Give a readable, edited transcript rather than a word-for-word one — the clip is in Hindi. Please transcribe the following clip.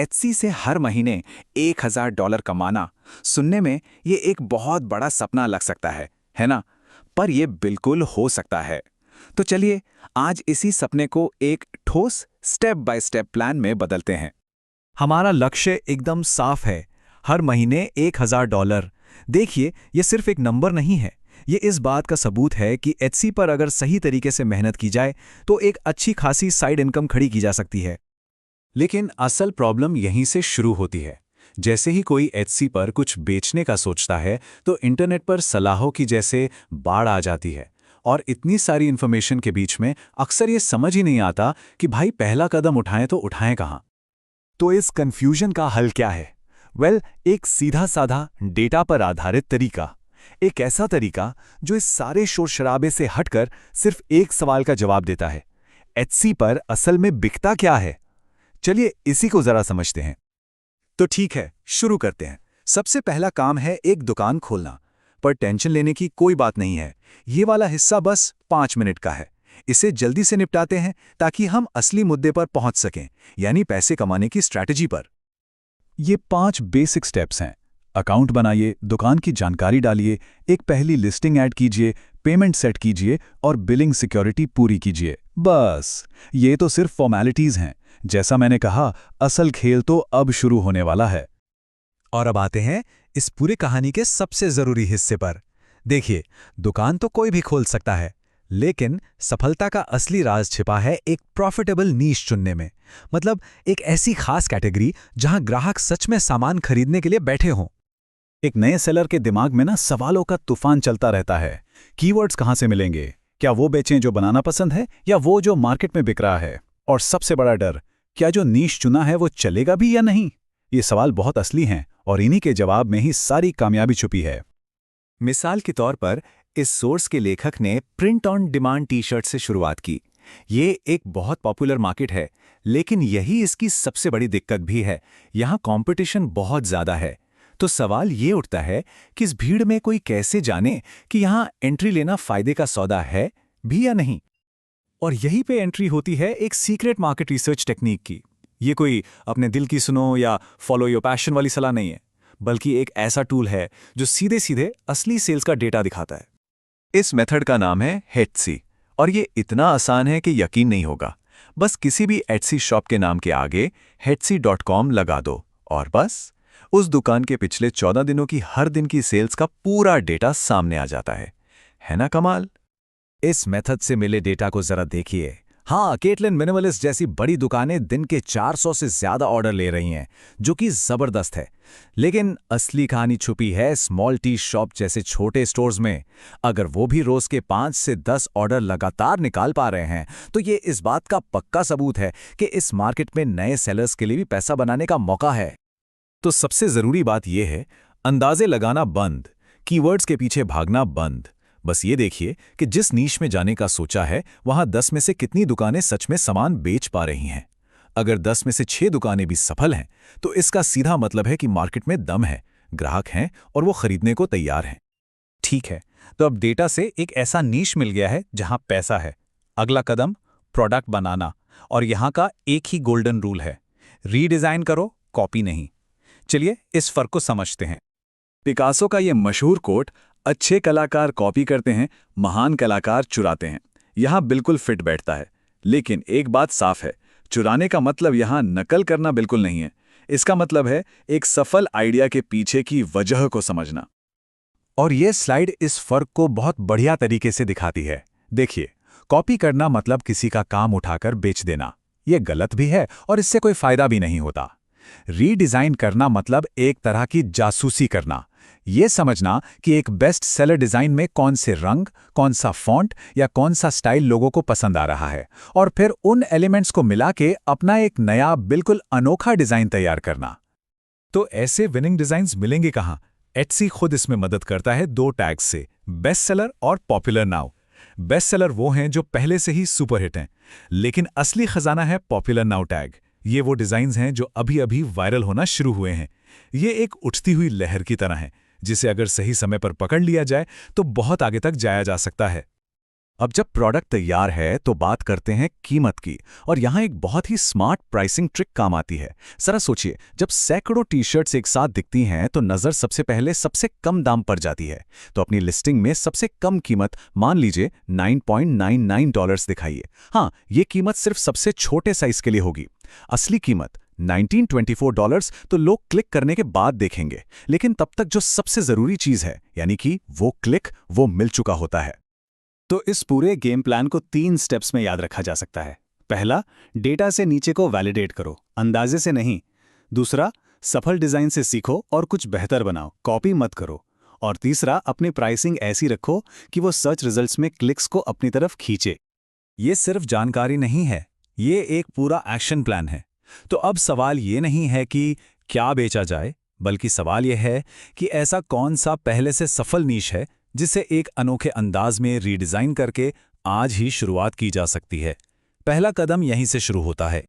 एटसी से हर महीने $1000 कमाना, सुनने में ये एक बहुत बड़ा सपना लग सकता है ना? पर ये बिल्कुल हो सकता है। तो चलिए आज इसी सपने को एक ठोस स्टेप बाय स्टेप प्लान में बदलते हैं। हमारा लक्ष्य एकदम साफ है, हर महीने $1000। देखिए, ये सिर्फ एक नंबर नहीं है, ये इस बात का सबूत है कि एटसी पर अगर सही तरीके से मेहनत की जाए तो एक अच्छी खासी साइड इनकम खड़ी की जा सकती है। लेकिन असल प्रॉब्लम यहीं से शुरू होती है। जैसे ही कोई एटसी पर कुछ बेचने का सोचता है तो इंटरनेट पर सलाहों की जैसे बाढ़ आ जाती है, और इतनी सारी इन्फॉर्मेशन के बीच में अक्सर ये समझ ही नहीं आता कि भाई पहला कदम उठाएं तो उठाएं कहाँ। तो इस कंफ्यूजन का हल क्या है? एक सीधा साधा डेटा पर आधारित तरीका। एक ऐसा तरीका जो इस सारे शोर शराबे से हटकर सिर्फ एक सवाल का जवाब देता है, एटसी पर असल में बिकता क्या है? चलिए इसी को जरा समझते हैं। तो ठीक है, शुरू करते हैं। सबसे पहला काम है एक दुकान खोलना। पर टेंशन लेने की कोई बात नहीं है, ये वाला हिस्सा बस 5 मिनट का है। इसे जल्दी से निपटाते हैं ताकि हम असली मुद्दे पर पहुंच सकें, यानी पैसे कमाने की स्ट्रैटेजी पर। ये 5 बेसिक स्टेप्स हैं। अकाउंट बनाइए, दुकान की जानकारी डालिए, एक पहली लिस्टिंग ऐड कीजिए, पेमेंट सेट कीजिए और बिलिंग सिक्योरिटी पूरी कीजिए। बस, ये तो सिर्फ फॉर्मेलिटीज हैं। जैसा मैंने कहा, असल खेल तो अब शुरू होने वाला है। और अब आते हैं इस पूरी कहानी के सबसे जरूरी हिस्से पर। देखिए, दुकान तो कोई भी खोल सकता है, लेकिन सफलता का असली राज छिपा है एक प्रॉफिटेबल नीश चुनने में। मतलब एक ऐसी खास कैटेगरी जहां ग्राहक सच में सामान खरीदने के लिए बैठे हों। एक नए सेलर के दिमाग में सवालों का तूफान चलता रहता है। कीवर्ड्स कहाँ से मिलेंगे? क्या वो बेचें जो बनाना पसंद है, या वो जो मार्केट में बिक रहा है? और सबसे बड़ा डर, क्या जो नीश चुना है वो चलेगा भी या नहीं? ये सवाल बहुत असली हैं, और इन्हीं के जवाब में ही सारी कामयाबी छुपी है। मिसाल के तौर पर इस सोर्स के लेखक ने प्रिंट ऑन डिमांड टी-शर्ट से शुरुआत की। ये एक बहुत पॉपुलर मार्केट है, लेकिन यही इसकी सबसे बड़ी दिक्कत भी है। यहाँ कंपटीशन बहुत ज़्यादा है। तो सवाल ये उठता है कि इस भीड़ में कोई कैसे जाने कि यहाँ एंट्री लेना फायदे का सौदा है भी या नहीं। और यहीं पे एंट्री होती है एक सीक्रेट मार्केट रिसर्च टेक्निक की। ये कोई अपने दिल की सुनो या फॉलो योर पैशन वाली सलाह नहीं है, बल्कि एक ऐसा टूल है जो सीधे सीधे असली सेल्स का डेटा दिखाता है। इस मेथड का नाम है हेटसी, और ये इतना आसान है कि यकीन नहीं होगा। बस किसी भी एटसी शॉप के नाम के आगे hetsi.com लगा दो, और बस उस दुकान के पिछले 14 दिनों की हर दिन की सेल्स का पूरा डेटा सामने आ जाता है ना कमाल? इस मेथड से मिले डेटा को जरा देखिए। हाँ, केटलिन मिनिमलिस्ट जैसी बड़ी दुकानें दिन के 400 से ज्यादा ऑर्डर ले रही हैं, जो कि जबरदस्त है। लेकिन असली कहानी छुपी है स्मॉल टी शॉप जैसे छोटे स्टोर्स में। अगर वो भी रोज के 5 से 10 ऑर्डर लगातार निकाल पा रहे हैं, तो ये इस बात का पक्का सबूत है कि इस मार्केट में नए सेलर्स के लिए भी पैसा बनाने का मौका है। तो सबसे जरूरी बात यह है, अंदाजे लगाना बंद, कीवर्ड्स के पीछे भागना बंद। बस ये देखिए कि जिस नीश में जाने का सोचा है, वहां 10 में से कितनी दुकानें सच में सामान बेच पा रही हैं। अगर 10 में से 6 दुकानें भी सफल हैं, तो इसका सीधा मतलब है कि मार्केट में दम है, ग्राहक हैं और वो खरीदने को तैयार हैं। ठीक है, तो अब डेटा से एक ऐसा नीश मिल गया है जहां पैसा है। अगला कदम प्रोडक्ट बनाना, और यहां का एक ही गोल्डन रूल है, रीडिजाइन करो, कॉपी नहीं। चलिए इस फर्क को समझते हैं। पिकासो का ये मशहूर कोट, अच्छे कलाकार कॉपी करते हैं, महान कलाकार चुराते हैं, यहाँ बिल्कुल फिट बैठता है। लेकिन एक बात साफ है, चुराने का मतलब यहाँ नकल करना बिल्कुल नहीं है। इसका मतलब है एक सफल आइडिया के पीछे की वजह को समझना। और ये स्लाइड इस फर्क को बहुत बढ़िया तरीके से दिखाती है। देखिए, कॉपी करना मतलब किसी का काम उठाकर बेच देना। ये गलत भी है और इससे कोई फायदा भी नहीं होता। रीडिजाइन करना मतलब एक तरह की जासूसी करना। ये समझना कि एक बेस्ट सेलर डिजाइन में कौन से रंग, कौन सा फॉन्ट या कौन सा स्टाइल लोगों को पसंद आ रहा है, और फिर उन एलिमेंट्स को मिला के अपना एक नया बिल्कुल अनोखा डिजाइन तैयार करना। तो ऐसे विनिंग डिजाइन्स मिलेंगे कहां? एटसी खुद इसमें मदद करता है 2 टैग्स से, बेस्ट सेलर और पॉपुलर नाउ। बेस्ट सेलर वो हैं जो पहले से ही सुपरहिट हैं, लेकिन असली खजाना है पॉपुलर नाउ टैग। ये वो डिजाइन्स हैं जो अभी अभी वायरल होना शुरू हुए हैं। ये एक उठती हुई लहर की तरह है, जिसे अगर सही समय पर पकड़ लिया जाए तो बहुत आगे तक जाया जा सकता है। अब जब प्रोडक्ट तैयार है तो बात करते हैं कीमत की, और यहाँ एक बहुत ही स्मार्ट प्राइसिंग ट्रिक काम आती है। जरा सोचिए, जब सैकड़ों टी-शर्ट्स एक साथ दिखती हैं तो नज़र सबसे पहले सबसे कम दाम पर जाती है। तो अपनी लिस्टिंग में सबसे कम कीमत, मान लीजिए $9.99 दिखाइए। हाँ, ये कीमत सिर्फ सबसे छोटे साइज के लिए होगी। असली कीमत $1924 तो लोग क्लिक करने के बाद देखेंगे, लेकिन तब तक जो सबसे ज़रूरी चीज़ है, यानी कि वो क्लिक, वो मिल चुका होता है। तो इस पूरे गेम प्लान को 3 स्टेप्स में याद रखा जा सकता है। पहला, डेटा से नीचे को वैलिडेट करो, अंदाजे से नहीं। दूसरा, सफल डिजाइन से सीखो और कुछ बेहतर बनाओ, कॉपी मत करो। और तीसरा, अपनी प्राइसिंग ऐसी रखो कि वो सर्च रिजल्ट्स में क्लिक्स को अपनी तरफ खींचे। ये सिर्फ जानकारी नहीं है, ये एक पूरा एक्शन प्लान है। तो अब सवाल ये नहीं है कि क्या बेचा जाए, बल्कि सवाल ये है कि ऐसा कौन सा पहले से सफल नीश है जिसे एक अनोखे अंदाज में रीडिज़ाइन करके आज ही शुरुआत की जा सकती है। पहला कदम यहीं से शुरू होता है।